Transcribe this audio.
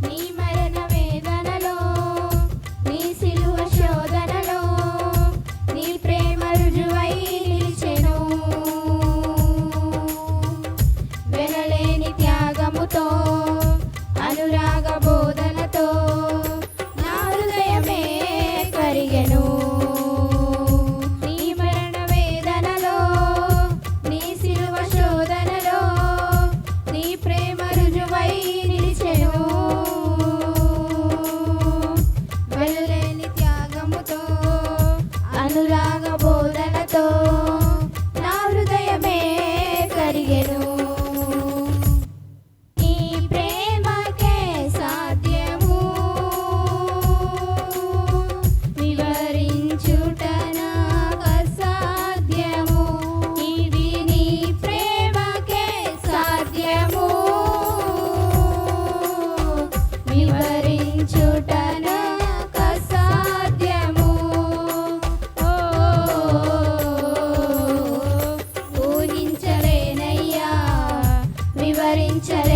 నీ మరణ వేదనలో, నీ సిలువ శోధనలో, నీ ప్రేమ రుజువై నిలిచెను. వెనలేని త్యాగముతో, అనురాగ బోధనతో నా హృదయమే కరిగెను. నీ మరణ వేదనలో, నీ సిలువ శోధనలో, నీ ప్రేమ రుజువై నిలిచెను. వెనలేని త్యాగముతో, అనురాగ బోధనతో నా హృదయమే కరిగెను. నీ ప్రేమకే సాధ్యము వివరించుట నాకు అసాధ్యము. ఇది నీ ప్రేమకే సాధ్యము వివరించుట నాకు అసాధ్యము. ఊహించలేనయ్యా, వివరించలే